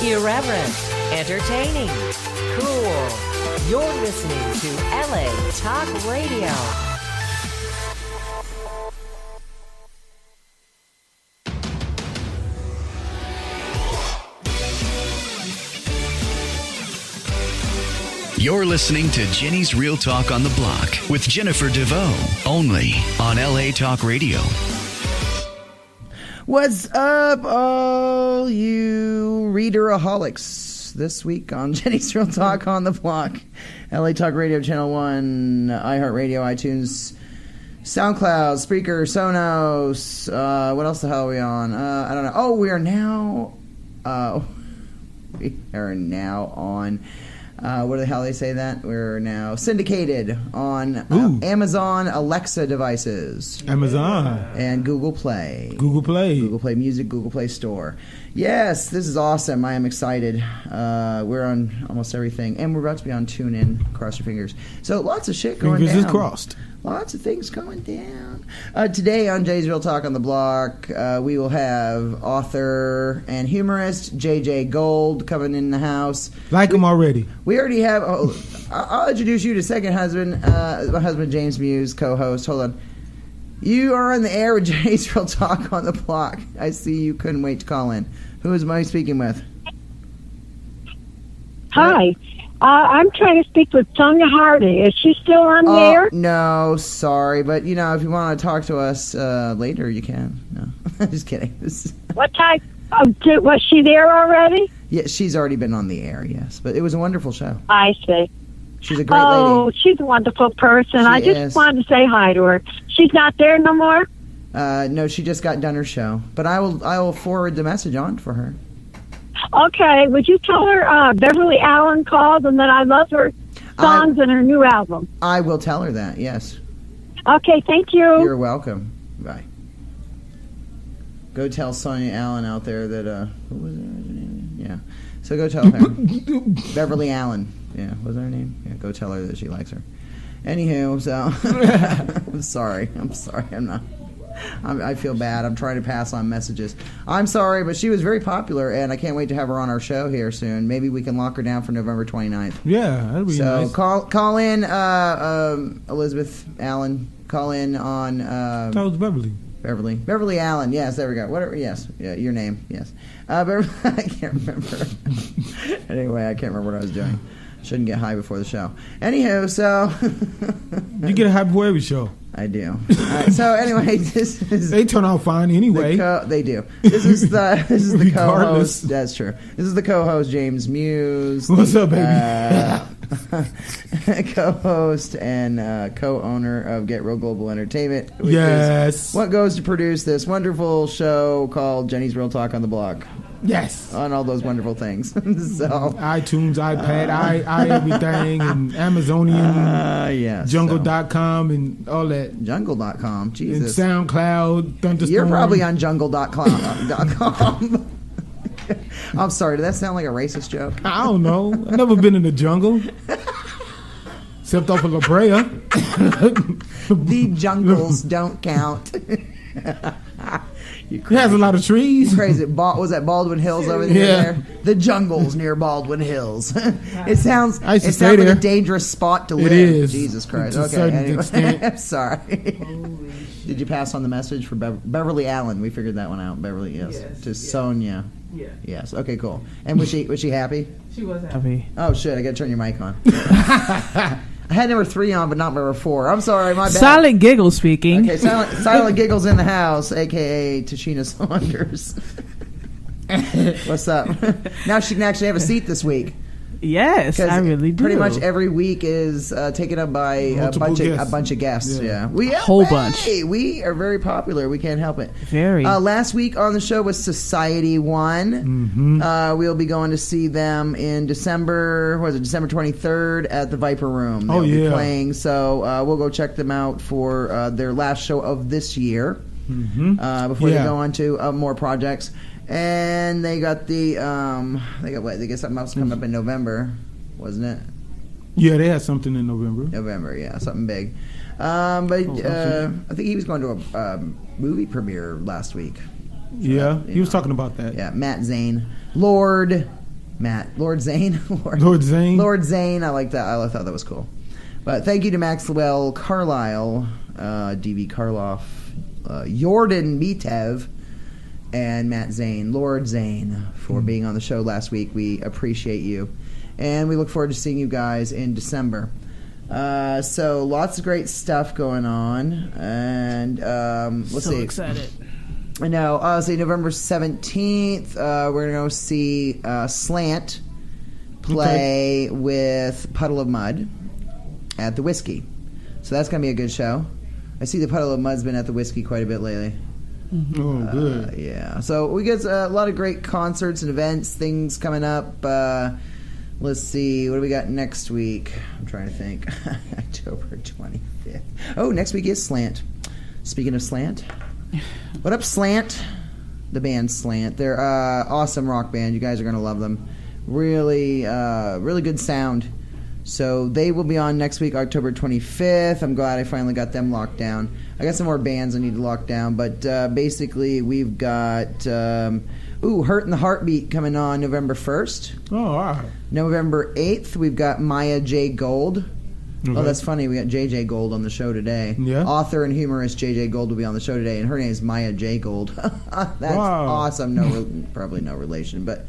Irreverent, entertaining, cool. You're listening to LA Talk Radio. You're listening to Jenny's Real Talk on the Block with Jennifer DeVoe, only on LA Talk Radio. What's up, all you readeraholics? This week on Jenny's Real Talk on the Block, LA Talk Radio, Channel 1, iHeartRadio, iTunes, SoundCloud, Spreaker, Sonos. What else the hell are we on? I don't know. Oh, we are now on... what the hell they say that? We're now syndicated on Amazon Alexa devices. Amazon. And Google Play. Google Play. Google Play Music, Google Play Store. Yes, this is awesome. I am excited. We're on almost everything. And we're about to be on TuneIn. Cross your fingers. So lots of shit going down. Fingers is crossed. Lots of things going down. Today on Jay's Real Talk on the Block, we will have author and humorist j-jaye-gold coming in the house. Like him already. We already have... I'll introduce you to second husband, my husband James Muse, co-host. Hold on. You are on the air with Jay's Real Talk on the Block. I see you couldn't wait to call in. Who is I speaking with? Hi. I'm trying to speak with Sonia Hardy. Is she still on the air? No, sorry. But, if you want to talk to us later, you can. No, just kidding. What type? Was she there already? Yeah, she's already been on the air, yes. But it was a wonderful show. I see. She's a great lady. Oh, she's a wonderful person. I just wanted to say hi to her. She's not there no more? No, she just got done her show. But I will forward the message on for her. Okay, would you tell her Beverly Allen called and that I love her songs and her new album? I will tell her that, yes. Okay, thank you. You're welcome. Bye. Go tell Sonia Allen out there that, what was her name? Yeah. So go tell her. Beverly Allen. Yeah, what was her name? Yeah, go tell her that she likes her. Anywho, so, I'm sorry. I'm not. I feel bad. I'm trying to pass on messages. I'm sorry, but she was very popular, and I can't wait to have her on our show here soon. Maybe we can lock her down for November 29th. Yeah, that'd be nice. So call in, Elizabeth Allen. Call in on... that was Beverly. Beverly Allen. Yes, there we go. Whatever. Yes, yeah, your name. Yes. Beverly, I can't remember. Anyway, I can't remember what I was doing. Shouldn't get high before the show. Anywho, so... You get high before every show. I do. So anyway, this is... They turn out fine anyway. They do. This is the co-host. That's true. This is the co-host, James Muse. What's up, baby? Co-host and co-owner of Get Real Global Entertainment. Yes. What goes to produce this wonderful show called Jenny's Real Talk on the Block. Yes. On all those wonderful things. So iTunes, iPad, i everything, and Amazonian, yes, Jungle.com, and all that. Jungle.com, Jesus. And SoundCloud, Thunderstorm. You're probably on Jungle.com. I'm sorry, did that sound like a racist joke? I don't know. I've never been in the jungle. Except off of La Brea. The jungles don't count. It has a lot of trees. Crazy. Was that Baldwin Hills over there? The jungles near Baldwin Hills. It sounds like a dangerous spot to live. It is. Jesus Christ. Okay. Anyway. I'm sorry. Did you pass on the message for Beverly Allen? We figured that one out. Beverly, yes. To Sonia. Yeah. Yes. Okay, cool. And was she happy? She was happy. Oh shit! I gotta turn your mic on. I had number 3 on, but not number 4. I'm sorry, my bad. Silent Giggle speaking. Okay, Silent Giggles in the house, a.k.a. Tashina Saunders. What's up? Now she can actually have a seat this week. Yes, I really do. Pretty much every week is taken up by a bunch of guests. Yeah. A whole bunch. We are very popular. We can't help it. Very. Last week on the show was Society One. Mm-hmm. We'll be going to see them in December. Was it December 23rd at the Viper Room? They'll be playing. So we'll go check them out for their last show of this year. Mm-hmm. Before they go on to more projects. And they got they got something else coming up in November, wasn't it? Yeah, they had something in November. Yeah, something big. I think he was going to a movie premiere last week. Yeah, he was talking about that. Yeah, Matt Zane, Lord, Matt. Lord Zane. Lord Zane. Lord Zane. I like that. I thought that was cool. But thank you to Maxwell Carlisle, D.B. Karloff, Jordan Mitev, and Matt Zane, Lord Zane, for being on the show last week. We appreciate you. And we look forward to seeing you guys in December. So lots of great stuff going on. And let's see. So excited. I know. Let's see, November 17th, we're going to go see Slant play with Puddle of Mud at the Whiskey. So that's going to be a good show. I see the Puddle of Mud's been at the Whiskey quite a bit lately. Oh, good. Yeah. So we get a lot of great concerts and events, things coming up. Let's see. What do we got next week? I'm trying to think. October 25th. Oh, next week is Slant. Speaking of Slant, what up, Slant? The band Slant. They're awesome rock band. You guys are going to love them. Really, really good sound. So they will be on next week, October 25th. I'm glad I finally got them locked down. I got some more bands I need to lock down, but basically we've got Hurt in the Heartbeat coming on November 1st. Oh, all right. November 8th, we've got j-jaye-gold. Okay. Oh, that's funny. We got j-jaye-gold on the show today. Yeah. Author and humorist j-jaye-gold will be on the show today, and her name is Maya J. Gold. That's awesome. Probably no relation, but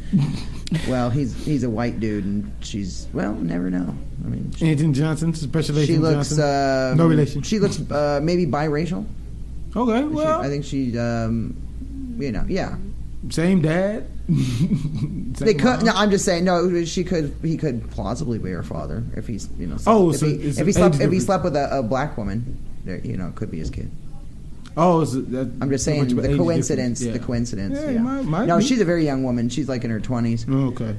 well, he's a white dude, and she's never know. I mean, Agent Johnson, Special Agent she looks Johnson. No relation. She looks maybe biracial. Okay, well, I think she, yeah. Same dad. They could. No, I'm just saying. No, he could plausibly be her father if he's, if he slept with a black woman, it could be his kid. Oh, I'm just saying the coincidence. Yeah. The coincidence. Yeah, Yeah. might be. She's a very young woman. She's like in her 20s. Oh, okay.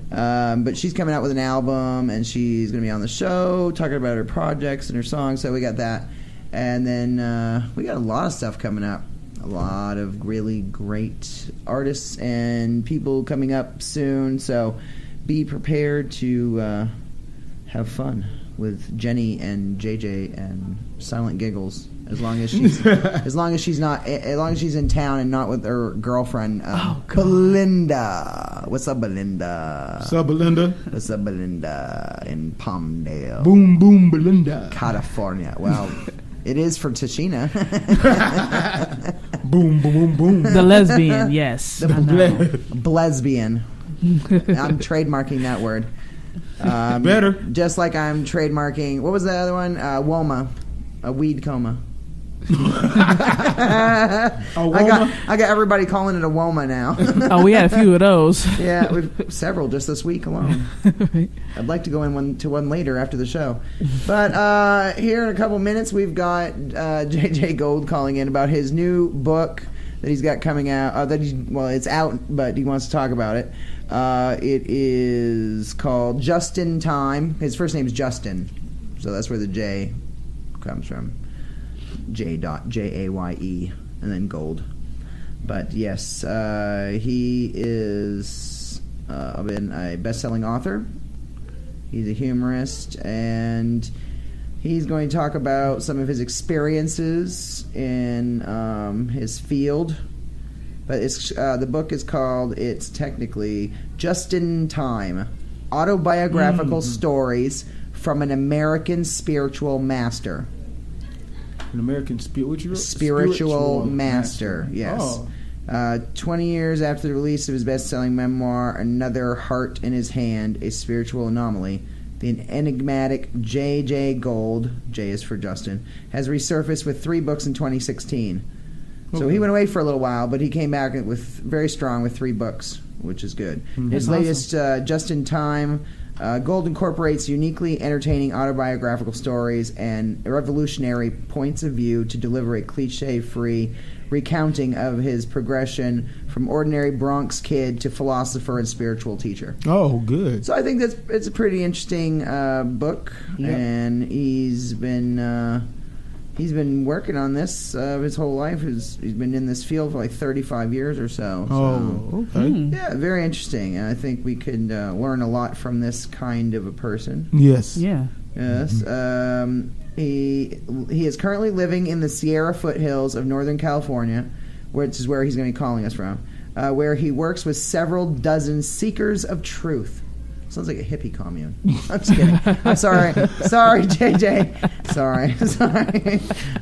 But she's coming out with an album, and she's going to be on the show talking about her projects and her songs. So we got that, and then we got a lot of stuff coming up. A lot of really great artists and people coming up soon. So be prepared to have fun with Jenny and JJ and Silent Giggles. As long as she's in town and not with her girlfriend, Belinda. What's up, Belinda? What's up, Belinda? What's up, Belinda? In Palmdale. Boom, boom, Belinda. California. Well, it is for Tashina. Boom, boom, boom, boom. The lesbian, yes. Blesbian. I'm trademarking that word. Better. Just like I'm trademarking, what was the other one? Woma. A weed coma. I got everybody calling it a Woma now. Oh, we had a few of those. Yeah, we've several just this week alone. I'd like to go in one later after the show. But here in a couple minutes, we've got j-jaye-gold calling in about his new book that he's got coming out. It's out, but he wants to talk about it. It is called Just in Time. His first name is Justin, so that's where the J comes from. J.Jaye and then gold. But yes, he is been a best-selling author. He's a humorist, and he's going to talk about some of his experiences in his field. But the book is called, it's technically Just in Time, Autobiographical Stories from an American Spiritual Master. An American spiritual master. Yes. Oh. 20 years after the release of his best-selling memoir, Another Heart in His Hand, A Spiritual Anomaly, the enigmatic j-jaye-gold, J is for Justin, has resurfaced with 3 books in 2016. Okay. So he went away for a little while, but he came back with very strong with 3 books, which is good. His latest, Just in Time, Gold incorporates uniquely entertaining autobiographical stories and revolutionary points of view to deliver a cliche-free recounting of his progression from ordinary Bronx kid to philosopher and spiritual teacher. Oh, good. So I think it's a pretty interesting book, and he's been working on this his whole life. He's been in this field for like 35 years or so. Oh, okay. Yeah, very interesting. And I think we could learn a lot from this kind of a person. Yes. Yeah. Yes. He is currently living in the Sierra foothills of Northern California, which is where he's going to be calling us from, where he works with several dozen seekers of truth Sounds like a hippie commune. I'm just kidding. I'm sorry. Sorry, JJ. Sorry.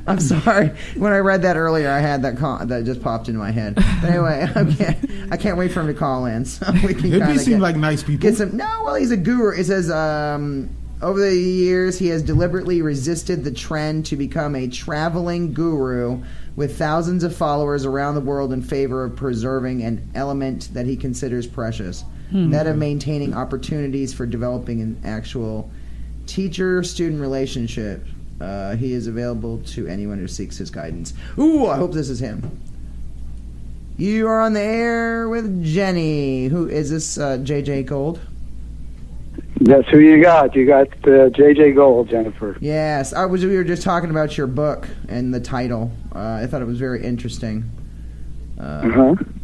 I'm sorry. When I read that earlier, I had that just popped into my head. But anyway, I can't wait for him to call in. So we can Hippies seem like nice people. He's a guru. It says, over the years, he has deliberately resisted the trend to become a traveling guru with thousands of followers around the world in favor of preserving an element that he considers precious. That of maintaining opportunities for developing an actual teacher-student relationship. He is available to anyone who seeks his guidance. Ooh, I hope this is him. You are on the air with Jenny. Who is this? j-jaye-gold? That's who you got. You got j-jaye-gold, Jennifer. Yes, we were just talking about your book and the title. I thought it was very interesting.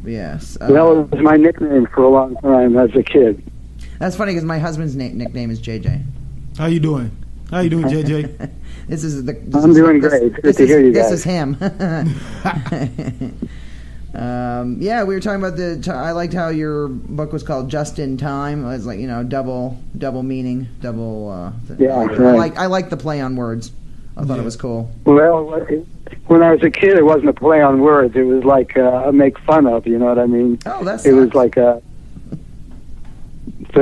Yes. Well, it was my nickname for a long time as a kid. That's funny because my husband's nickname is JJ. How you doing? How you doing, JJ? I'm doing great. Good to hear you guys. This is him. Yeah, we were talking about I liked how your book was called Just in Time. It was like, double meaning, double. Yeah, right. I like the play on words. I thought it was cool. Well, when I was a kid, it wasn't a play on words. It was like a make fun of. You know what I mean? Oh, that's. It was like so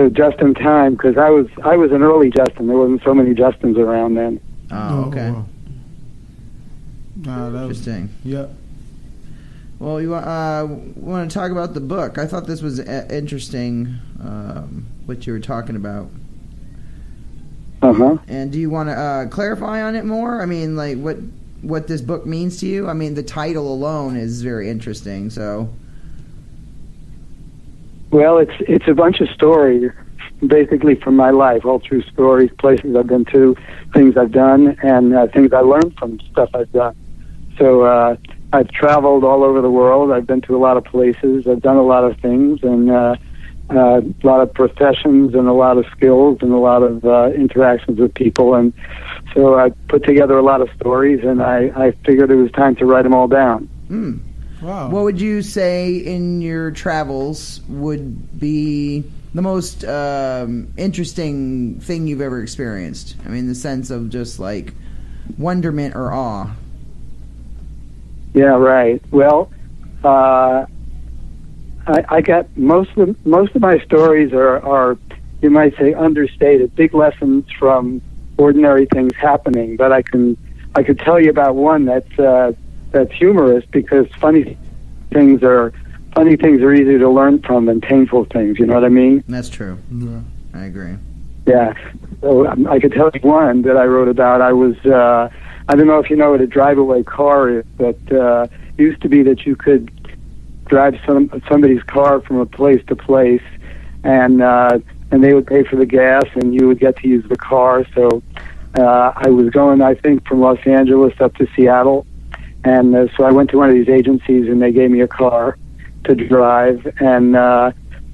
just in time, because I was an early Justin. There wasn't so many Justins around then. Oh, okay. Interesting. Yeah. Well, you want to talk about the book? I thought this was interesting, what you were talking about. And do you want to clarify on it more? I mean, like what this book means to you? I mean, the title alone is very interesting. So, well, it's a bunch of stories, basically from my life, all true stories, places I've been to, things I've done, and things I learned from stuff I've done. So I've traveled all over the world. I've been to a lot of places. I've done a lot of things, and a lot of professions and a lot of skills and a lot of interactions with people. And so I put together a lot of stories, and I figured it was time to write them all down. Wow. What would you say in your travels would be the most interesting thing you've ever experienced? I mean, the sense of just like wonderment or awe. Yeah, right. Well, I got most of my stories are you might say understated, big lessons from ordinary things happening. But I could tell you about one that's humorous, because funny things are easier to learn from than painful things. You know what I mean? That's true. Yeah. I agree. Yeah. So I could tell you one that I wrote about. I was I don't know if you know what a drive-away car is, but it used to be that you could drive somebody's car from a place to place, and they would pay for the gas, and you would get to use the car. So I was going, I think, from Los Angeles up to Seattle, and so I went to one of these agencies, and they gave me a car to drive, and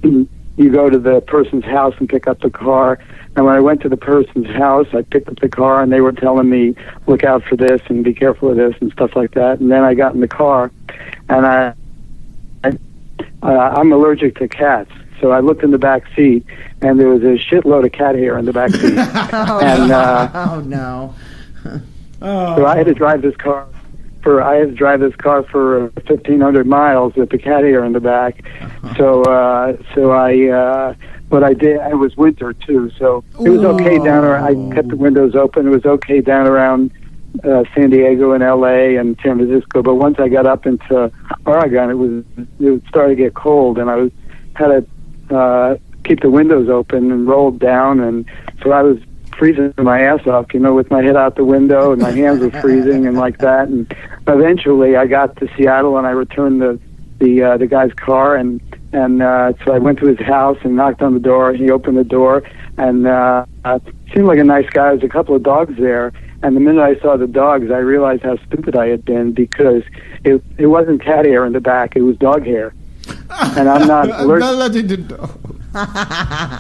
you go to the person's house and pick up the car. And when I went to the person's house, I picked up the car, and they were telling me, look out for this and be careful of this and stuff like that. And then I got in the car, and I'm allergic to cats. So I looked in the back seat, and there was a shitload of cat hair in the back seat. Oh no! So I had to drive this car for 1,500 miles with the cat hair in the back. So what I did, it was winter too, so it was okay down around. I kept the windows open. It was okay down around San Diego and L.A. and San Francisco. But once I got up into Oregon, it started to get cold, and I had to keep the windows open and rolled down, and so I was freezing my ass off, with my head out the window, and my hands were freezing and like that. And eventually, I got to Seattle, and I returned the guy's car, and so I went to his house and knocked on the door. He opened the door, and seemed like a nice guy. There was a couple of dogs there, and the minute I saw the dogs, I realized how stupid I had been, because it wasn't cat hair in the back; it was dog hair, and I'm not allergic.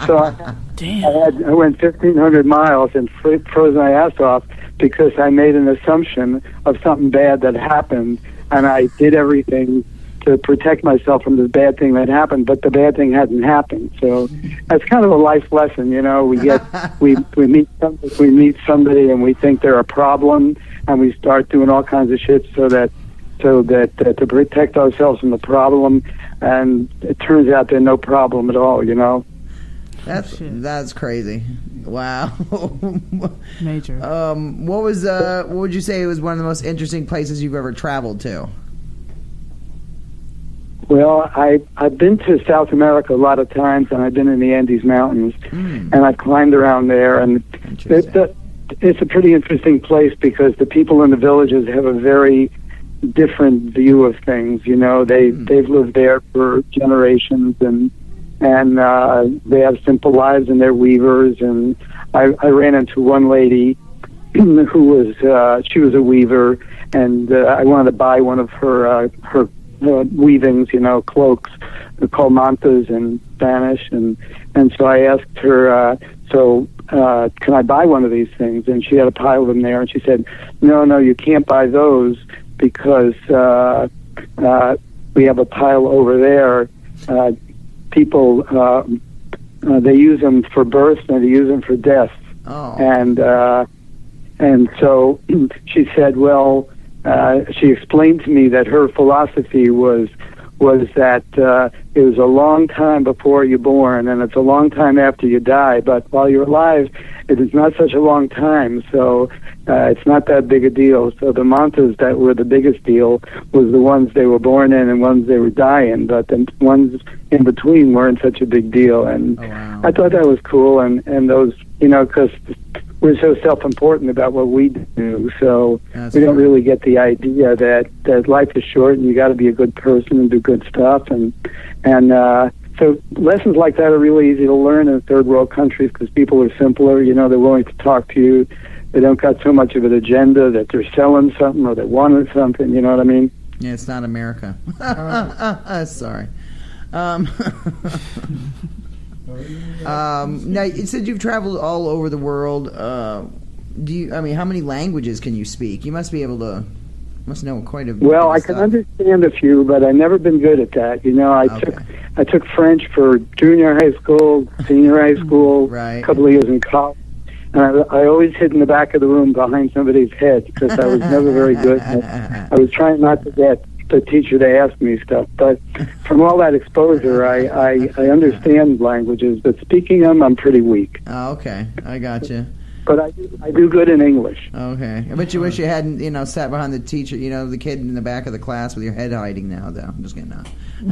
So I went 1,500 miles and froze my ass off because I made an assumption of something bad that happened, and I did everything to protect myself from the bad thing that happened, but the bad thing hadn't happened. So that's kind of a life lesson, you know. We get we meet somebody and we think they're a problem, and we start doing all kinds of shit so that to protect ourselves from the problem, and it turns out they're no problem at all, you know. That's crazy. Wow. Major. What would you say was one of the most interesting places you've ever traveled to? Well, I've been to South America a lot of times, and I've been in the Andes Mountains, and I've climbed around there, and it's a pretty interesting place because the people in the villages have a very different view of things. You know, they've lived there for generations, and they have simple lives, and they're weavers. And I ran into one lady who was she was a weaver, and I wanted to buy one of her weavings, you know, cloaks. They're called mantas in Spanish, and so I asked her, can I buy one of these things? And she had a pile of them there, and she said, no, you can't buy those because we have a pile over there. People they use them for births and they use them for deaths. Oh. And so she said, well, she explained to me that her philosophy was that it was a long time before you're born, and it's a long time after you die, but while you're alive, it is not such a long time, so it's not that big a deal. So the mantas that were the biggest deal was the ones they were born in and ones they were dying, but the ones in between weren't such a big deal. And I thought that was cool, and those, you know, because we're so self-important about what we do, so we don't really get the idea that life is short and you got to be a good person and do good stuff, and so lessons like that are really easy to learn in third world countries because people are simpler. You know, they're willing to talk to you. They don't got so much of an agenda that they're selling something or they wanted something. You know what I mean? Yeah, it's not America. Sorry. Now, you said you've traveled all over the world. How many languages can you speak? You must be able to. Must know quite a bit. Well, I can understand a few, but I've never been good at that. You know, I took French for junior high school, senior high school, a couple of years in college, and I always hid in the back of the room behind somebody's head because I was never very good. I was trying not to get the teacher to ask me stuff, but from all that exposure, I understand languages, but speaking them, I'm pretty weak. Oh, okay, I got you. But I do good in English. Okay. I bet you wish you hadn't, sat behind the teacher, the kid in the back of the class with your head hiding now, though. I'm just kidding. No.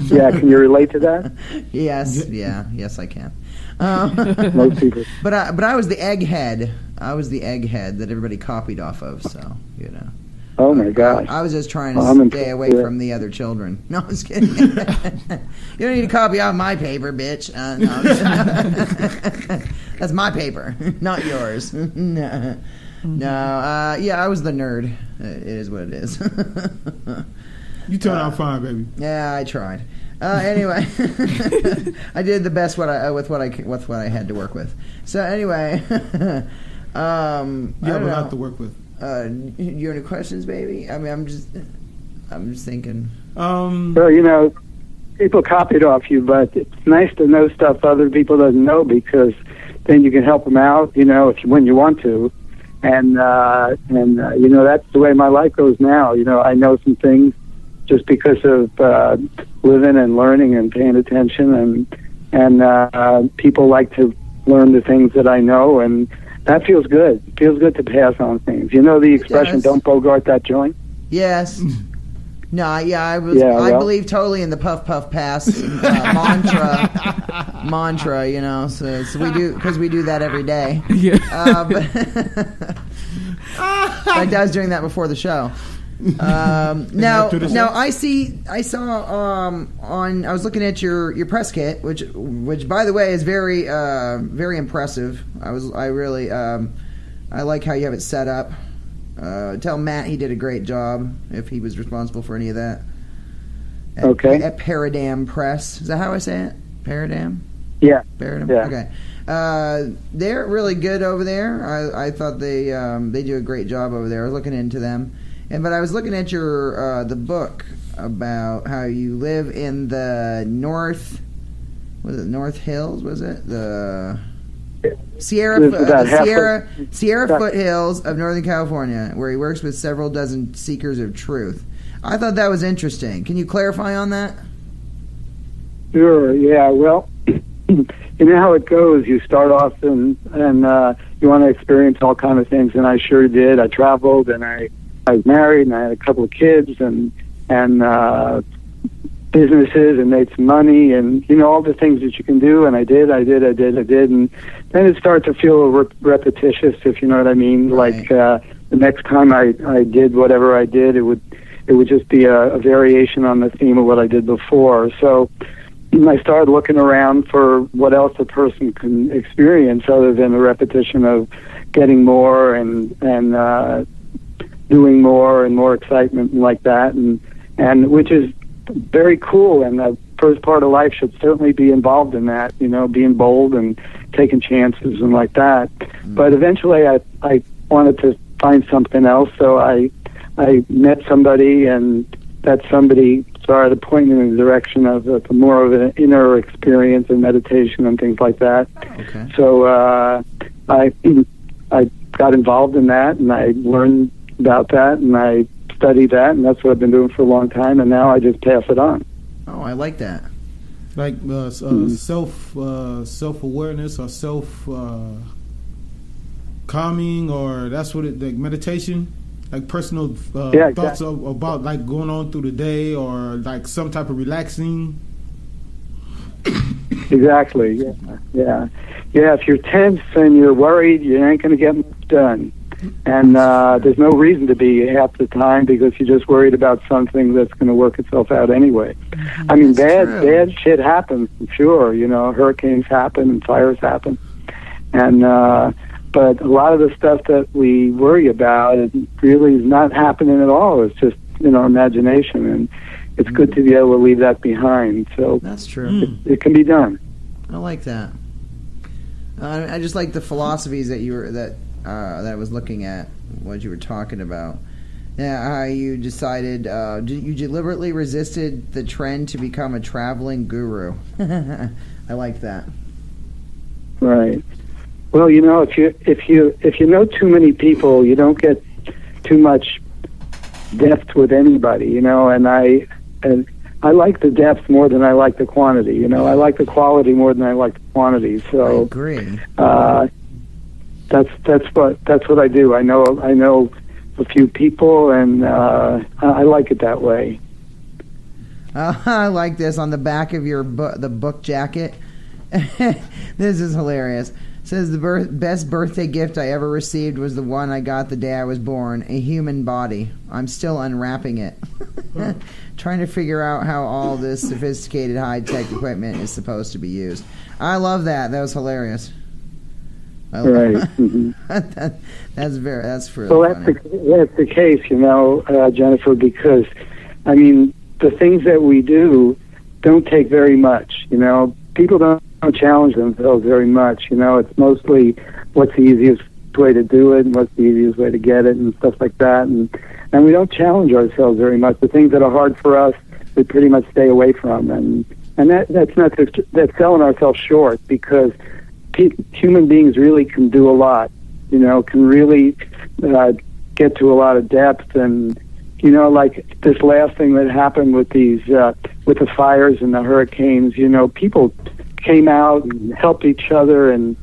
Yeah, can you relate to that? Yes, yes, I can. Most people. But I was the egghead. I was the egghead that everybody copied off of, so, Oh, my gosh. I was just trying to stay away from the other children. No, I was kidding. You don't need to copy out my paper, bitch. No. That's my paper, not yours. No. I was the nerd. It is what it is. You turned out fine, baby. Yeah, I tried. Anyway, I did the best with what I had to work with. So anyway, you have a lot to work with. You have any questions, baby? I mean, I'm just thinking. Well, people copied off you, but it's nice to know stuff other people doesn't know because then you can help them out, when you want to, and that's the way my life goes now. I know some things just because of living and learning and paying attention, and people like to learn the things that I know, and that feels good. It feels good to pass on things. You know the expression, don't bogart that joint? Yes. No, yeah, I believe totally in the puff puff pass mantra, so we do, because we do that every day. Yeah. I was doing that before the show. Now I was looking at your press kit, which by the way is very very impressive. I like how you have it set up. Tell Matt he did a great job if he was responsible for any of that. At Paradam Press, is that how I say it? Paradam. Yeah. Paradam. Yeah. Okay. They're really good over there. I thought they do a great job over there. I was looking into them. But I was looking at your the book, about how you live in the North Hills? Was it the Sierra foothills of Northern California, where he works with several dozen seekers of truth. I thought that was interesting. Can you clarify on that? Sure. Yeah. Well, you know how it goes. You start off and you want to experience all kind of things, and I sure did. I traveled, and I was married, and I had a couple of kids, and businesses, and made some money, and all the things that you can do. And I did, and then it started to feel repetitious, if you know what I mean. Right. Like the next time I did whatever I did, it would just be a variation on the theme of what I did before. So I started looking around for what else a person can experience other than the repetition of getting more and doing more and more excitement and like that, and which is very cool. And the first part of life should certainly be involved in that, being bold and taking chances and like that. But eventually I wanted to find something else, so I met somebody, and that somebody started pointing in the direction of more of an inner experience and meditation and things like that. Okay. So I got involved in that, and I learned about that, and I studied that, and that's what I've been doing for a long time, and now I just pass it on. Oh, I like that. Like self-awareness or calming, or that's what it, like meditation, like personal thoughts about like going on through the day, or like some type of relaxing. Exactly. Yeah. If you're tense and you're worried, you ain't going to get much done. And there's no reason to be half the time, because you're just worried about something that's going to work itself out anyway. I mean, bad shit happens, for sure. Hurricanes happen and fires happen. And but a lot of the stuff that we worry about, it really is not happening at all. It's just, imagination. And it's good to be able to leave that behind. So that's true. It can be done. I like that. I just like the philosophies that that I was looking at, what you were talking about. Yeah, how you decided, you deliberately resisted the trend to become a traveling guru. I like that. Right. Well, if you know too many people, you don't get too much depth with anybody. And I like the depth more than I like the quantity. I like the quality more than I like the quantity. So I agree. That's what I do. I know a few people, and I like it that way. I like this on the back of your the book jacket. This is hilarious. It says the best birthday gift I ever received was the one I got the day I was born, a human body. I'm still unwrapping it. Trying to figure out how all this sophisticated high-tech equipment is supposed to be used. I love that. That was hilarious. Right. Mm-hmm. That's really funny. That's the case, Jennifer, because, I mean, the things that we do don't take very much, People don't challenge themselves very much, It's mostly what's the easiest way to do it and what's the easiest way to get it and stuff like that. And we don't challenge ourselves very much. The things that are hard for us, we pretty much stay away from. And that's selling ourselves short, because human beings really can do a lot, can really get to a lot of depth. And, like this last thing that happened with these, with the fires and the hurricanes, people came out and helped each other and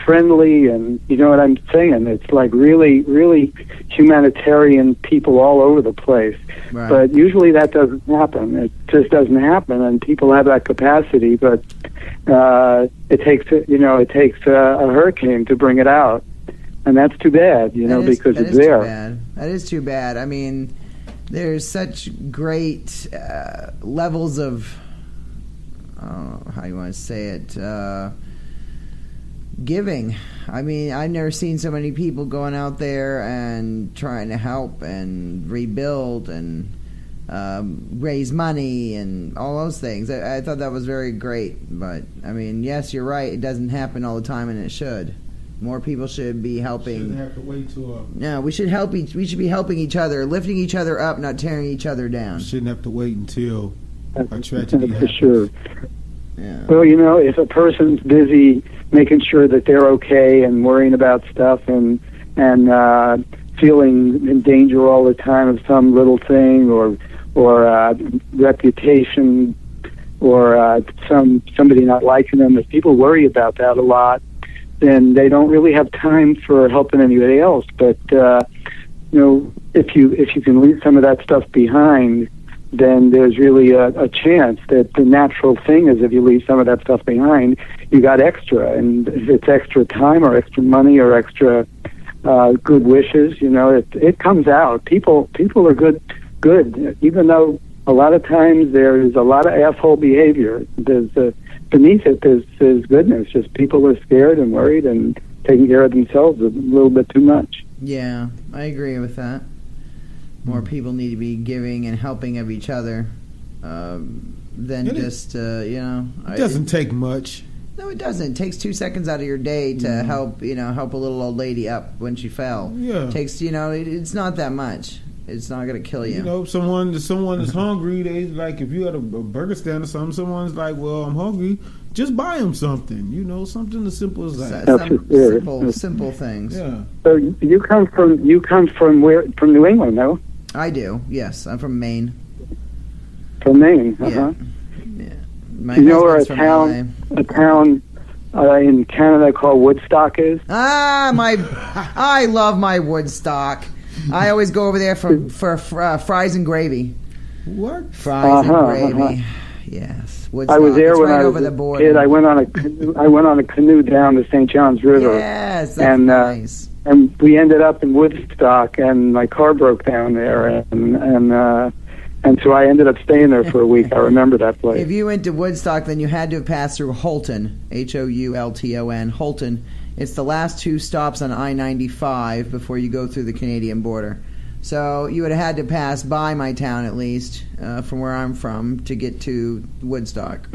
friendly, and you know what I'm saying? It's like really, really humanitarian people all over the place. Right. But usually that doesn't happen. It just doesn't happen, and people have that capacity, but it takes a hurricane to bring it out, and that's too bad, because it's there. That is too bad. I mean, there's such great levels of, I don't know how you want to say it, giving. I mean, I've never seen so many people going out there and trying to help and rebuild and raise money and all those things. I thought that was very great. But, I mean, yes, you're right. It doesn't happen all the time, and it should. More people should be helping. Shouldn't have to wait till. No, we should help we should be helping each other, lifting each other up, not tearing each other down. Shouldn't have to wait until a tragedy happens. For sure. Yeah. Well, if a person's busy making sure that they're okay and worrying about stuff and feeling in danger all the time of some little thing or reputation or somebody not liking them, if people worry about that a lot, then they don't really have time for helping anybody else. But if you can leave some of that stuff behind, then there's really a chance that the natural thing is if you leave some of that stuff behind, you got extra. And if it's extra time or extra money or extra good wishes, it comes out. People are good, even though a lot of times there's a lot of asshole behavior. There's beneath it, there's goodness. Just people are scared and worried and taking care of themselves a little bit too much. Yeah, I agree with that. More people need to be giving and helping of each other than just, It doesn't take much. No, it doesn't. It takes 2 seconds out of your day to help a little old lady up when she fell. Yeah. It takes, it's not that much. It's not going to kill you. Someone is hungry. They like if you had a burger stand or something. Someone's like, "Well, I'm hungry." Just buy them something. Something as simple as that. Simple things. Yeah. So you come from where? From New England, no? I do. Yes, I'm from Maine. From Maine. Uh-huh. Yeah. My where husband's from a town in Canada called Woodstock is? I love my Woodstock. I always go over there for fries and gravy. What? Fries and gravy. Yes. Woodstock. I was there when right I was over the a border. kid. I went on a canoe down the St. Johns River. Yes, that's nice. And we ended up in Woodstock, and my car broke down there, and so I ended up staying there for a week. I remember that place. If you went to Woodstock, then you had to have passed through Houlton, Houlton. Houlton. It's the last 2 stops on I-95 before you go through the Canadian border. So you would have had to pass by my town at least, from where I'm from, to get to Woodstock.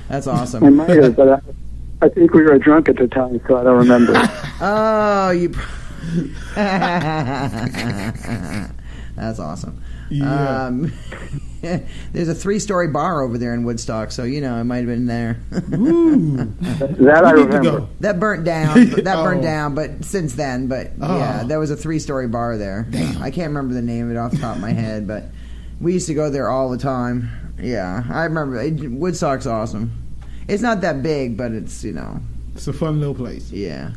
That's awesome. I might have, but I think we were drunk at the time, so I don't remember. Oh, you... That's awesome. Yeah. There's a 3-story bar over there in Woodstock, so it might have been there. Ooh. That I remember. That burnt down. But since then, yeah, there was a 3-story bar there. Damn. I can't remember the name of it off the top of my head, but we used to go there all the time. Yeah, I remember. Woodstock's awesome. It's not that big, but it's It's a fun little place. Yeah.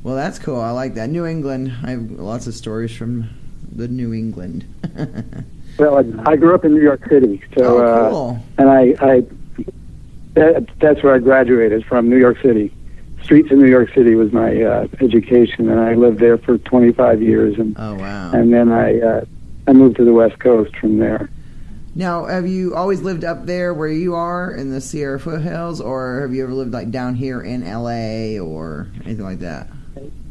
Well, that's cool. I like that. New England. I have lots of stories from the New England. Well, I grew up in New York City, so cool. And that's where I graduated from, New York City. Streets in New York City was my education, and I lived there for 25 years. And oh wow! And then I moved to the West Coast from there. Now, have you always lived up there where you are in the Sierra foothills, or have you ever lived like down here in L.A. or anything like that?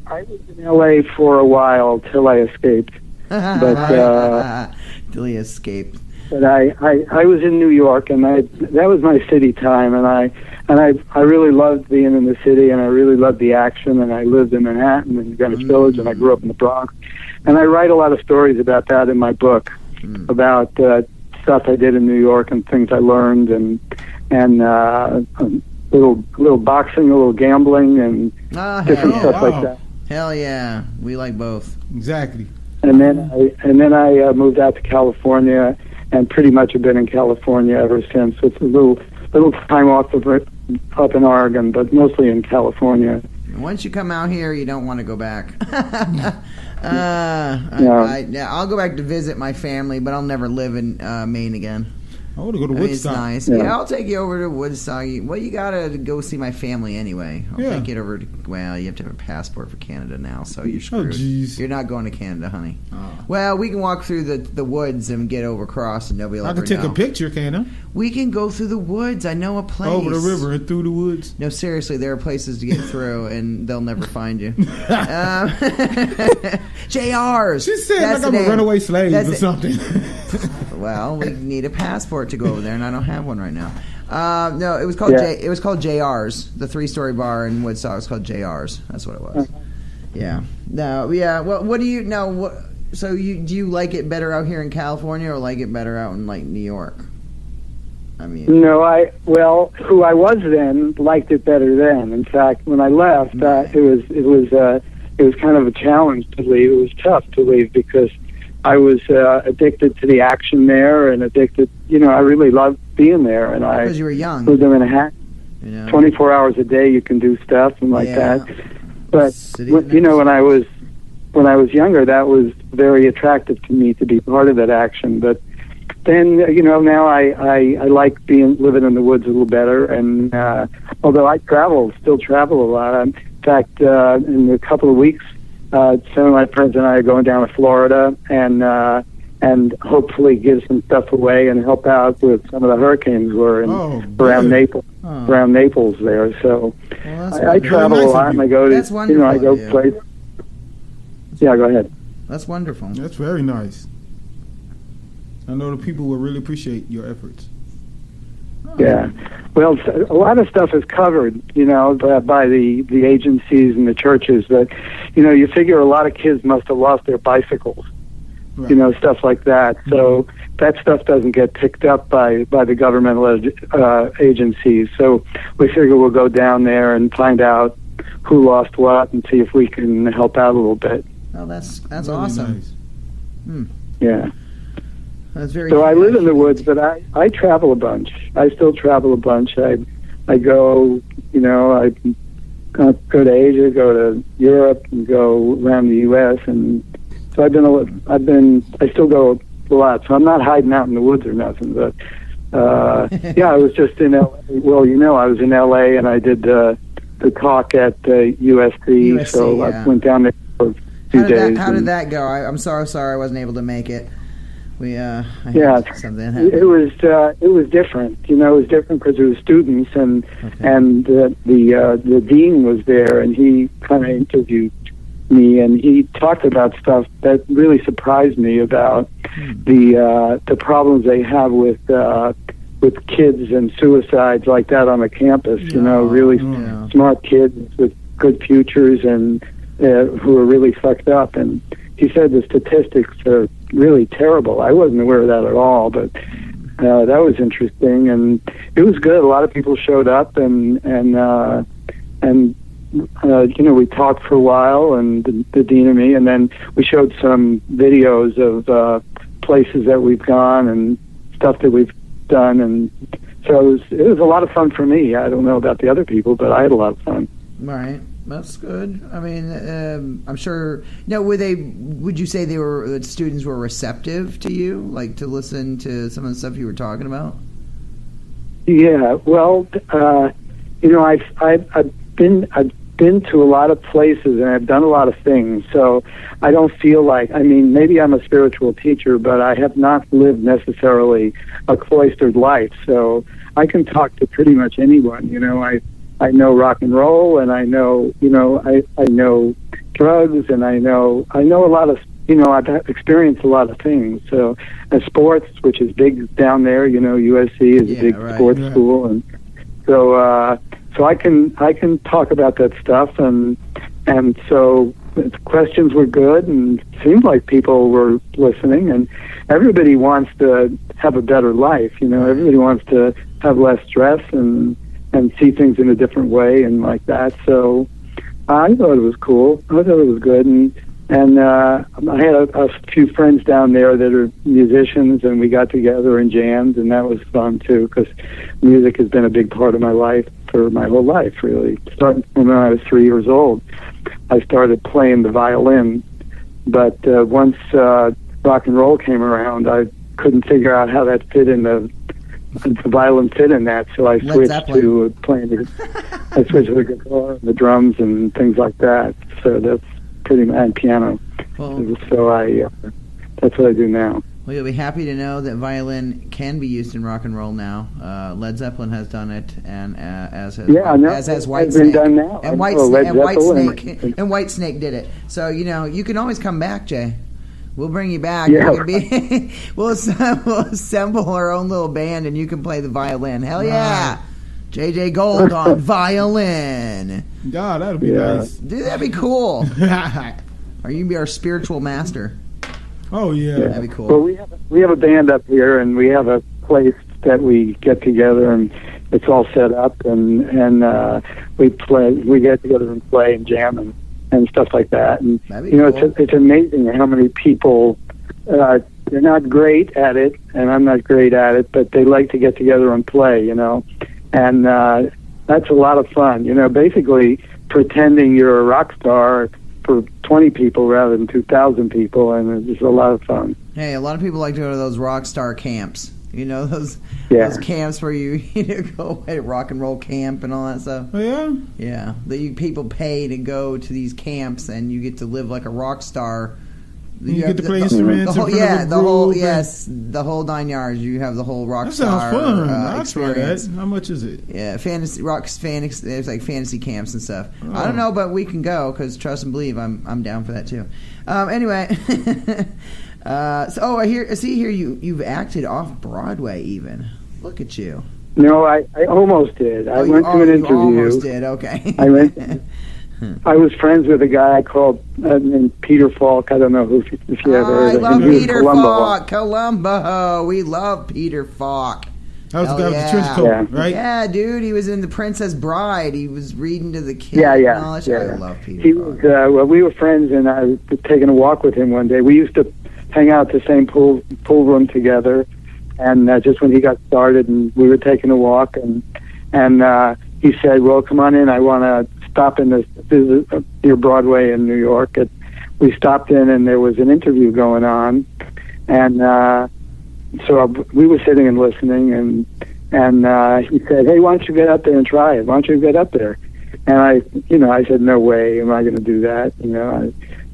I was in L.A. for a while till I escaped. But till he escaped. But I was in New York, and that was my city time, and I really loved being in the city, and I really loved the action, and I lived in Manhattan and Greenwich Village, and I grew up in the Bronx, and I write a lot of stories about that in my book, about stuff I did in New York and things I learned, and little boxing, a little gambling, and different stuff like that. Hell yeah, we like both. Exactly. And then I moved out to California, and pretty much have been in California ever since. With a little time off up in Oregon, but mostly in California. Once you come out here, you don't want to go back. I'll go back to visit my family, but I'll never live in Maine again. I want to go to Woodstock. It's nice. Yeah, I'll take you over to Woodstock. Well, you gotta go see my family anyway. I'll take you over to. Well, you have to have a passport for Canada now, so you're screwed. Oh, jeez. You're not going to Canada, honey. Oh. Well, we can walk through the woods and get over across, and nobody will I ever can take know. a picture, can I? We can go through the woods. I know a place. Over the river and through the woods. No, seriously, there are places to get through, and they'll never find you. JRs. She said like I'm a runaway slave or something. Well, we need a passport to go over there, and I don't have one right now. No, it was called it was called JR's. The 3-story bar in Woodstock was called JR's. That's what it was. Yeah. No. Yeah. Well, what do you know? So do you like it better out here in California, or like it better out in like New York? I mean, no, who I was then liked it better then. In fact, when I left, it was kind of a challenge to leave. It was tough to leave because I was addicted to the action there and addicted. I really loved being there, and because you were young. Was in Manhattan. 24 hours a day, you can do stuff and like that. But when I was younger, that was very attractive to me to be part of that action. But then, now I like living in the woods a little better. And although I still travel a lot. In fact, in a couple of weeks, some of my friends and I are going down to Florida and hopefully give some stuff away and help out with some of the hurricanes were around Naples. Around Naples there, so I travel a lot, and I go to I go places. Yeah, go ahead. That's wonderful. That's very nice. I know the people will really appreciate your efforts. Yeah, well, a lot of stuff is covered, by the agencies and the churches. But you figure a lot of kids must have lost their bicycles. Right. Stuff like that. So that stuff doesn't get picked up by the governmental agencies. So we figure we'll go down there and find out who lost what and see if we can help out a little bit. Oh, that's really awesome. Nice. Yeah. That's very. So I live in the woods, but I travel a bunch. I still travel a bunch. I go, I go to Asia, go to Europe, and go around the U.S. and so I still go a lot, so I'm not hiding out in the woods or nothing, but, I was just in L.A. Well, I was in L.A. and I did the talk at USC, so I went down there for a few days. How did that go? I'm sorry I wasn't able to make it. Something happened. It was different. It was different because it was students, and the dean was there, and he kind of interviewed me, and he talked about stuff that really surprised me about the problems they have with kids and suicides like that on the campus. Really smart kids with good futures and who are really fucked up. And he said the statistics are really terrible. I wasn't aware of that at all, but that was interesting, and it was good. A lot of people showed up, and we talked for a while, and the dean and me, and then we showed some videos of places that we've gone and stuff that we've done, and so it was a lot of fun for me. I don't know about the other people, but I had a lot of fun. Right, that's good. I mean, I'm sure. Now, would you say the students were receptive to you, like to listen to some of the stuff you were talking about? Yeah, well, I've been to a lot of places and I've done a lot of things, so I don't feel like, maybe I'm a spiritual teacher, but I have not lived necessarily a cloistered life, so I can talk to pretty much anyone. I know rock and roll, and I know, I know drugs, and I know a lot of, I've experienced a lot of things. So, sports, which is big down there, USC is a big sports school, and so I can talk about that stuff, and so the questions were good, and it seemed like people were listening, and everybody wants to have a better life. Everybody wants to have less stress and see things in a different way and like that. So I thought it was cool. I thought it was good, and I had a few friends down there that are musicians, and we got together and jammed, and that was fun too, because music has been a big part of my life for my whole life, really. Starting from when I was 3 years old, I started playing the violin, but once rock and roll came around, I couldn't figure out how that fit in the violin fit in that, so I switched to playing I switched to the guitar and the drums and things like that. So that's pretty much, and piano. Well, so that's what I do now. Well, you'll be happy to know that violin can be used in rock and roll now. Led Zeppelin has done it, and as has Whitesnake. And Whitesnake did it. So you can always come back, Jay. We'll bring you back. Yeah. We'll assemble our own little band, and you can play the violin. Hell yeah! j-jaye-gold on violin. God, that'd be nice. Dude, that'd be cool. Or you can be our spiritual master. Oh yeah, that'd be cool. Well, we have a band up here, and we have a place that we get together, and it's all set up, and we play. We get together and play and jam and stuff like that. And cool. it's amazing how many people. They're not great at it, and I'm not great at it, but they like to get together and play. And that's a lot of fun. Basically pretending you're a rock star for 20 people rather than 2,000 people, and it's just a lot of fun. Hey, a lot of people like to go to those rock star camps. Those camps where you go at rock and roll camp and all that stuff. Oh yeah, yeah. People pay to go to these camps, and you get to live like a rock star. You get to play instruments. The whole 9 yards. You have the whole rock star. That sounds fun. Experience. How much is it? Yeah, fantasy. There's like fantasy camps and stuff. Oh. I don't know, but we can go because trust and believe, I'm down for that too. Anyway. I see here you've acted off Broadway even. Look at you. No, I almost did. I went to an interview. You almost did, okay. I was friends with a guy called named Peter Falk. I don't know if you ever heard of him. I love Peter Falk. Columbo. We love Peter Falk. That was the guy with the trench coat, right? Yeah, dude. He was in The Princess Bride. He was reading to the kids. Yeah. I love Peter Falk. Well, we were friends, and I was taking a walk with him one day. We used to hang out at the same pool room together, and just when he got started, and we were taking a walk, and he said, "Well, come on in. I want to stop in this visit near Broadway in New York." We stopped in, and there was an interview going on, and so we were sitting and listening, and he said, "Hey, why don't you get up there and try it? Why don't you get up there?" And I said, "No way, am I going to do that?"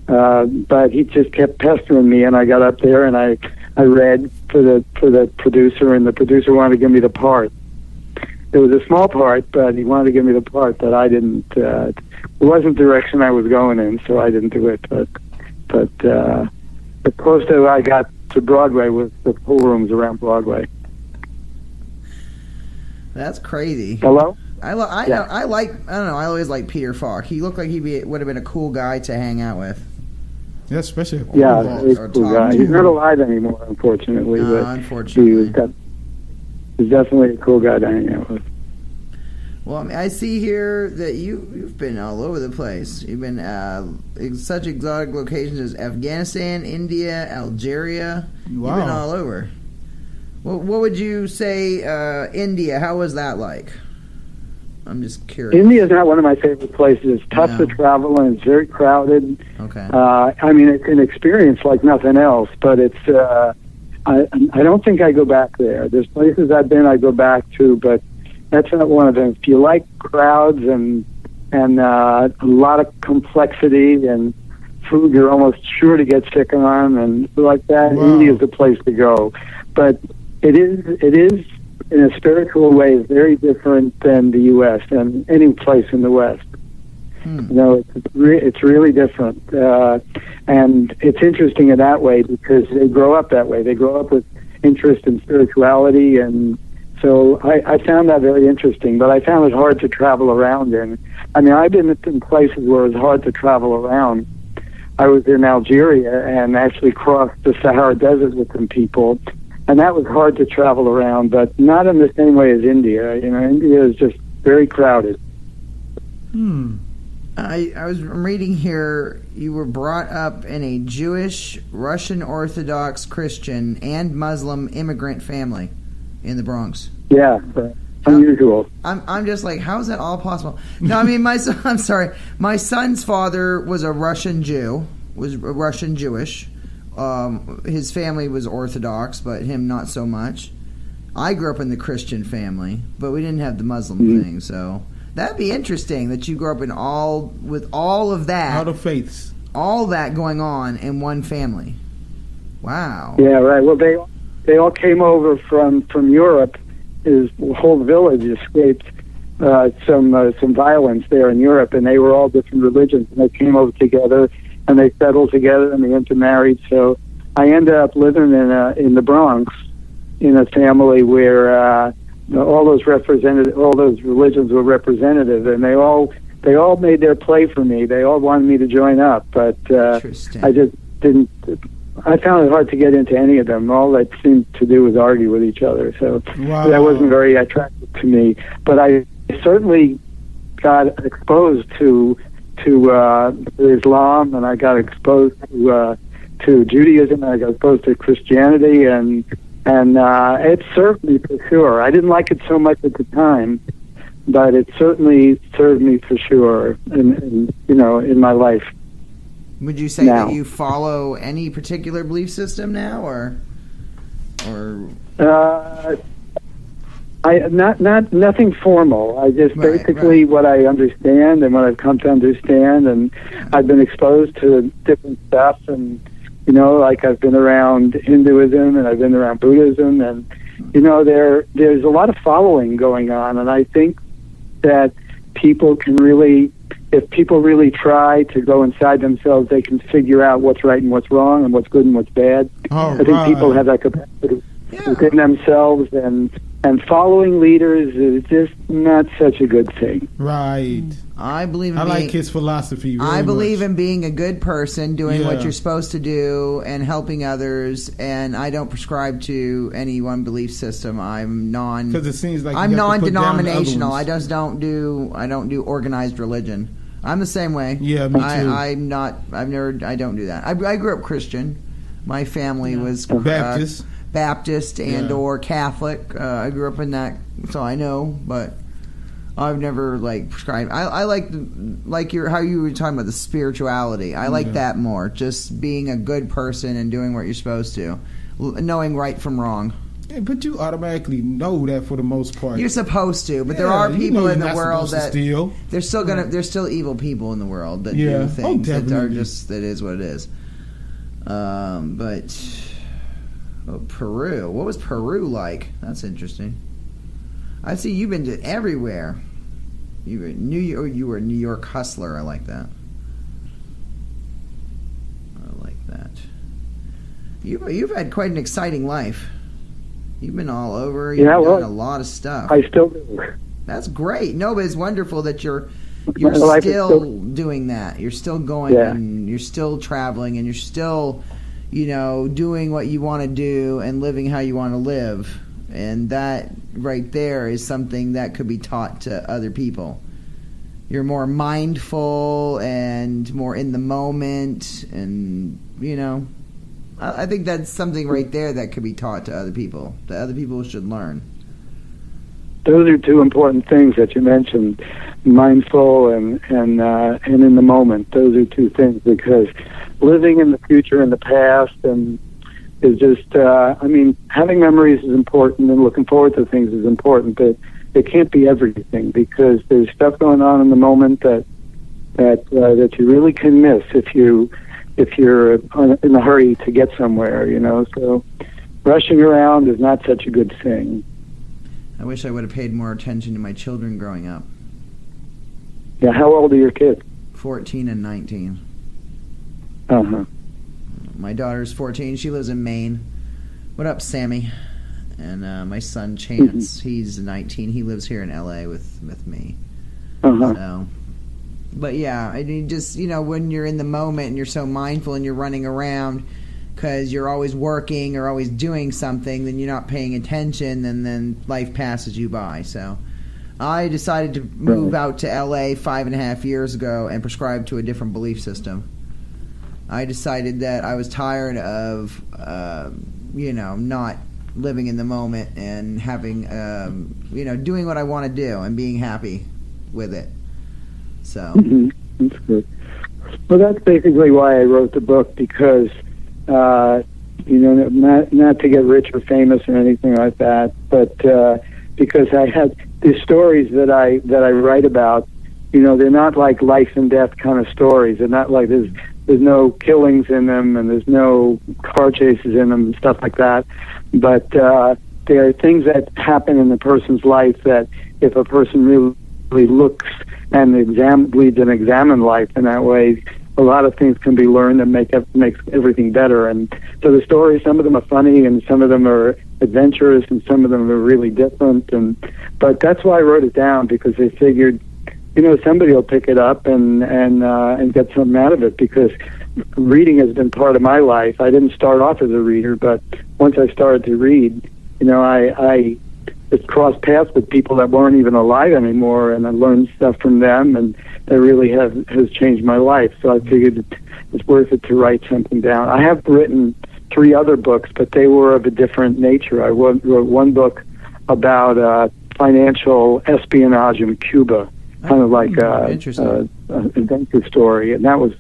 But he just kept pestering me, and I got up there and I read for the producer, and the producer wanted to give me the part. It was a small part, but he wanted to give me the part that I didn't. It wasn't the direction I was going in, so I didn't do it. But the closest I got to Broadway was the pool rooms around Broadway. That's crazy. Hello? I always like Peter Falk. He looked like would have been a cool guy to hang out with. Yeah, especially he's a cool guy. He's not alive anymore, unfortunately. Unfortunately. He's definitely a cool guy to hang out with. Well, I see here that you've been all over the place. You've been in such exotic locations as Afghanistan, India, Algeria. Wow. You've been all over. Well, what would you say, India, how was that like? I'm just curious. India is not one of my favorite places. It's tough to travel, and it's very crowded. Okay. It's an experience like nothing else, but it's... I don't think I go back there. There's places I've been I go back to, but that's not one of them. If you like crowds and a lot of complexity and food you're almost sure to get sick on and like that, India is the place to go. But it is in a spiritual way very different than the U.S. and any place in the West. It's really different. And it's interesting in that way because they grow up that way. They grow up with interest in spirituality, and so I found that very interesting. But I found it hard to travel around in. I've been in places where it was hard to travel around. I was in Algeria and actually crossed the Sahara Desert with some people, and that was hard to travel around, but not in the same way as India. India is just very crowded. I'm reading here, you were brought up in a Jewish, Russian Orthodox Christian, and Muslim immigrant family in the Bronx. Yeah, unusual. I'm just like, how is that all possible? No, I'm sorry. My son's father was a Russian Jew, was Russian Jewish. His family was Orthodox, but him not so much. I grew up in the Christian family, but we didn't have the Muslim thing, so... That'd be interesting that you grew up with all of that. All the faiths. All that going on in one family. Wow. Yeah, right. Well, they all came over from Europe. His whole village escaped some violence there in Europe, and they were all different religions, and they came over together, and they settled together, and they intermarried. So I ended up living in the Bronx in a family where all those religions were representative, and they all made their play for me. They all wanted me to join up, but I just didn't. I found it hard to get into any of them. All they seemed to do was argue with each other, so that wasn't very attractive to me. But I certainly got exposed to Islam, and I got exposed to Judaism, and I got exposed to Christianity, and it served me for sure. I didn't like it so much at the time, but it certainly served me for sure in my life. Would you say that you follow any particular belief system now, or nothing formal. I just basically what I understand and what I've come to understand, and I've been exposed to different stuff, and like I've been around Hinduism and I've been around Buddhism, and there's a lot of following going on, and I think that people can really, if people really try to go inside themselves, they can figure out what's right and what's wrong and what's good and what's bad. I think people have that capacity within themselves, and following leaders is just not such a good thing. Right. I believe in like his philosophy very I believe much. In being a good person, doing what you're supposed to do, and helping others, and I don't prescribe to any one belief system. I'm because it seems like I'm non-denominational. I don't do organized religion. I'm the same way. Yeah, me too. I don't do that. I grew up Christian. My family was Baptist and or Catholic. I grew up in that, so I know, but I've never prescribed. I like how you were talking about the spirituality. I like that more. Just being a good person and doing what you're supposed to, knowing right from wrong. Yeah, but you automatically know that for the most part. You're supposed to, but there are people in the world that there's still there's still evil people in the world that do things that are just, that is what it is. But Peru. What was Peru like? That's interesting. I see you've been to everywhere. You were a New York hustler. I like that. You've had quite an exciting life. You've been all over. You've done a lot of stuff. I still do. That's great. No, but it's wonderful that you're still doing that. You're still going and you're still traveling and you're still, doing what you want to do and living how you want to live. And that right there is something that could be taught to other people. You're more mindful and more in the moment, and I think that's something right there that could be taught to other people, that other people should learn. Those are two important things that you mentioned, mindful and in the moment. Those are two things, because living in the future and the past and is just, having memories is important, and looking forward to things is important, but it can't be everything, because there's stuff going on in the moment that you really can miss if you're in a hurry to get somewhere, so rushing around is not such a good thing. I wish I would have paid more attention to my children growing up. Yeah, how old are your kids? 14 and 19. Uh-huh. My daughter's 14. She lives in Maine. What up, Sammy? And my son, Chance, he's 19. He lives here in L.A. with me. Uh-huh. So, but yeah, I mean, just, when you're in the moment and you're so mindful and you're running around because you're always working or always doing something, then you're not paying attention, and then life passes you by. So I decided to move out to L.A. 5.5 years ago and prescribe to a different belief system. I decided that I was tired of, not living in the moment and having, doing what I want to do and being happy with it. So. That's good. Well, that's basically why I wrote the book, because, not to get rich or famous or anything like that, but because I had these stories that I write about. They're not like life and death kind of stories. They're not like there's no killings in them, and there's no car chases in them and stuff like that. But there are things that happen in a person's life that, if a person really looks and examine life in that way, a lot of things can be learned and makes everything better. And so the stories, some of them are funny and some of them are adventurous and some of them are really different. But that's why I wrote it down, because I figured, somebody will pick it up and get something out of it, because reading has been part of my life. I didn't start off as a reader, but once I started to read, I just crossed paths with people that weren't even alive anymore, and I learned stuff from them, and that really has changed my life. So I figured it's worth it to write something down. I have written 3 other books, but they were of a different nature. I wrote one book about financial espionage in Cuba, kind of like an adventure story, and that was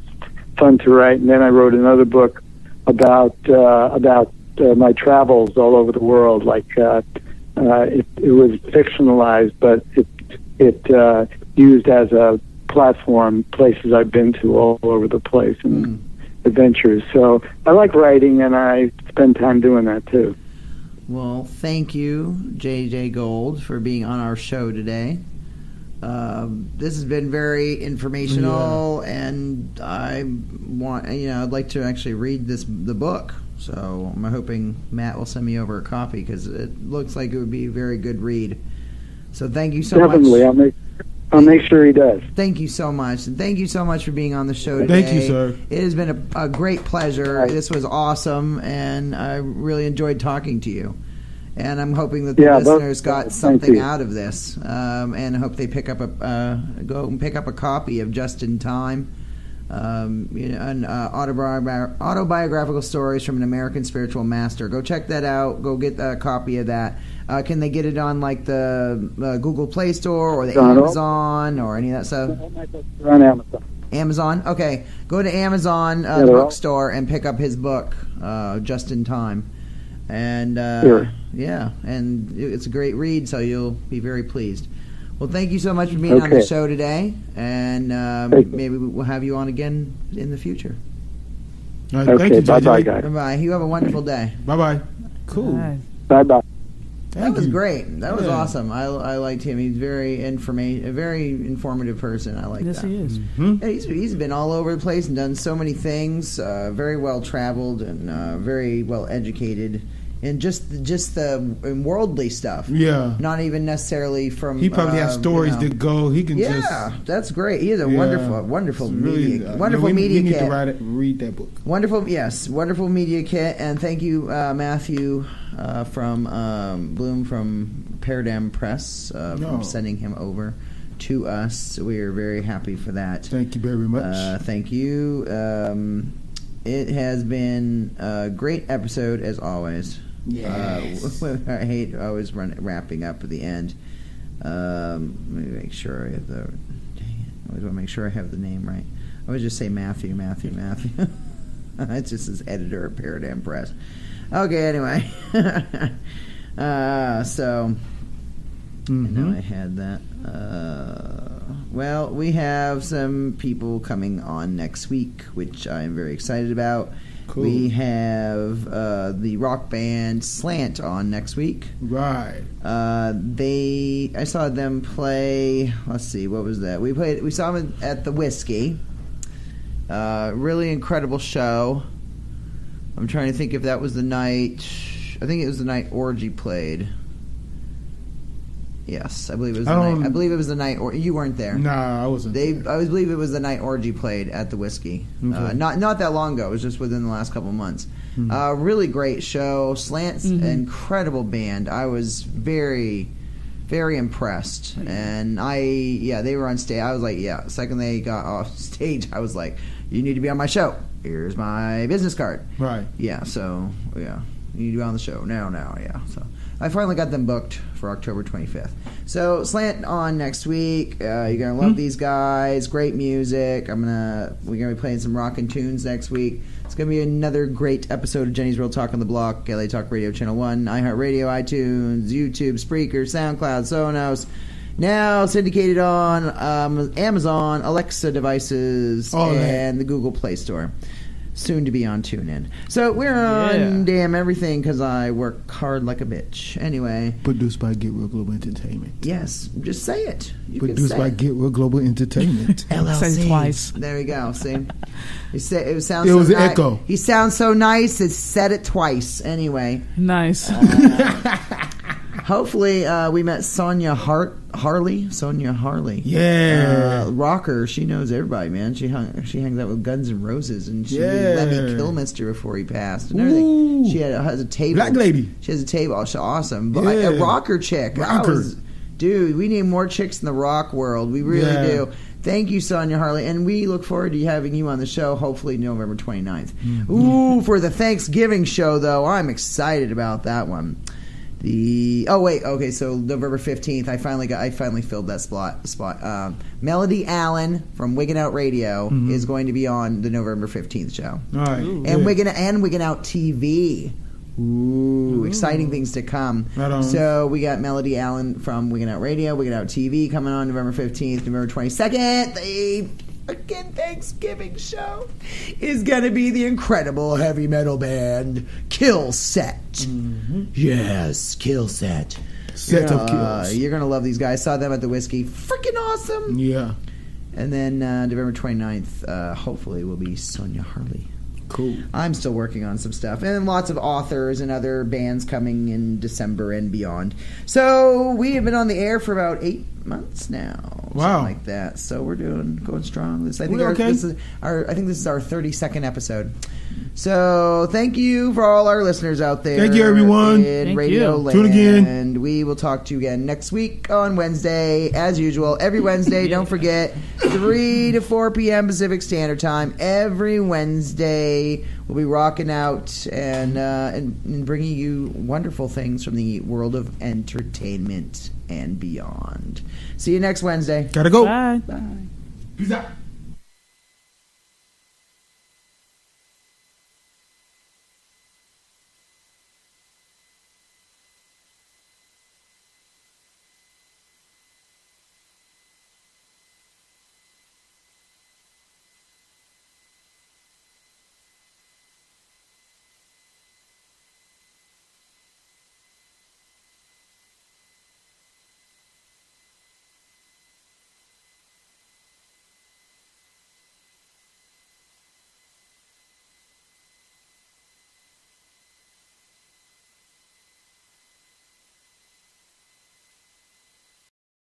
fun to write. And then I wrote another book about my travels all over the world. Like it was fictionalized, but it used as a platform places I've been to all over the place and adventures. So I like writing, and I spend time doing that too. Well, thank you, j-jaye-gold, for being on our show today. This has been very informational, and I'd like to actually read the book. So I'm hoping Matt will send me over a copy, because it looks like it would be a very good read. So thank you so much. Definitely, I'll make sure he does. Thank you so much, and thank you so much for being on the show today. Thank you, sir. It has been a great pleasure. Right. This was awesome, and I really enjoyed talking to you. And I'm hoping that the listeners got something out of this, and I hope they pick up go and pick up a copy of Just in Time, and autobiographical stories from an American spiritual master. Go check that out. Go get a copy of that. Can they get it on like the Google Play Store or the Amazon or any of that stuff? They're on Amazon. Amazon? Okay. Go to Amazon, the bookstore, and pick up his book, Just in Time. And sure. Yeah, and it's a great read, so you'll be very pleased. Well, thank you so much for being on the show today, and maybe we'll have you on again in the future. All right, thank you, bye-bye, guys. Bye-bye. You have a wonderful day. Bye-bye. Cool. Bye-bye. That was great. That was awesome. I liked him. He's a very informative person. I like that. Yes, he is. Mm-hmm. Yeah, he's been all over the place and done so many things. Very well traveled and very well educated. And just the worldly stuff. Yeah. Not even necessarily from... He probably has stories that go... He can just... Yeah, that's great. He is a wonderful media... Wonderful media kit. We need to read that book. Wonderful media kit. And thank you, Matthew, from Bloom from Paradigm Press, for sending him over to us. We are very happy for that. Thank you very much. Thank you. It has been a great episode, as always. Yes. I hate always wrapping up at the end. Let me make sure I have the... Dang it. I always want to make sure I have the name right. I always just say Matthew. It's just his editor at Paradigm Press. Okay, anyway. So... I know I had that. Well, we have some people coming on next week, which I'm very excited about. Cool. We have the rock band Slant on next week. Right. I saw them play. Let's see, what was that? We saw them at the Whiskey. Really incredible show. I'm trying to think if that was the night. I think it was the night Orgy played. Yes, I believe it was the night. I believe it was the night. Or you weren't there. No, I wasn't. I believe it was the night Orgy played at the Whiskey. Okay. Not that long ago. It was just within the last couple of months. Really great show. Slant's incredible band. I was very, very impressed. And they were on stage. I was like, the second they got off stage, I was like, you need to be on my show. Here's my business card. Right. Yeah. So you need to be on the show now. Yeah. So. I finally got them booked for October 25th. So Slant on next week. You're gonna love these guys. Great music. We're gonna be playing some rockin' tunes next week. It's gonna be another great episode of Jenny's Real Talk on the Block, LA Talk Radio Channel 1, iHeartRadio, iTunes, YouTube, Spreaker, SoundCloud, Sonos. Now syndicated on Amazon, Alexa devices, and the Google Play Store. soon to be on TuneIn. So we're on damn everything because I work hard like a bitch. Anyway. Produced by Get Real Global Entertainment. Yes, just say it. Produced by Get Real Global Entertainment. LLC. Say it twice. There we go. See? It sounds It so was an echo. He sounds so nice, it said it twice. Anyway. Nice. Hopefully, we met Sonia Harley. Sonia Harley. Yeah. Rocker. She knows everybody, man. She hangs out with Guns N' Roses, and she knew Lemmy Kilmister before he passed and everything. Ooh. She has a table. Black lady. She has a table. She's awesome. But Yeah. a rocker chick. Dude, we need more chicks in the rock world. We really do. Thank you, Sonia Harley. And we look forward to having you on the show, hopefully November 29th. Ooh, for the Thanksgiving show, though, I'm excited about that one. So November 15th, I finally filled that spot. Melody Allen from Wiggin' Out Radio is going to be on the November 15th show. All right. And Wiggin' Out TV. Ooh, exciting things to come. Right on. So we got Melody Allen from Wiggin' Out Radio, Wiggin' Out TV coming on November 15th, November 22nd. The fucking Thanksgiving show is gonna be the incredible heavy metal band Kill Set. Yes, Kill Set. Set of kills. You're gonna love these guys. Saw them at the Whiskey. Freaking awesome. Yeah. And then November 29th, hopefully, will be Sonia Harley. Cool. I'm still working on some stuff. And then lots of authors and other bands coming in December and beyond. So we have been on the air for about 8 months now. Wow. Something like that. So we're going strong. I think okay. this is our 32nd episode. So thank you for all our listeners out there. Thank you, everyone. In Thank Radio you. Land. Tune again. And we will talk to you again next week on Wednesday, as usual. Every Wednesday, don't forget, 3 to 4 p.m. Pacific Standard Time. Every Wednesday, we'll be rocking out and bringing you wonderful things from the world of entertainment and beyond. See you next Wednesday. Gotta go. Bye. Bye. Peace out.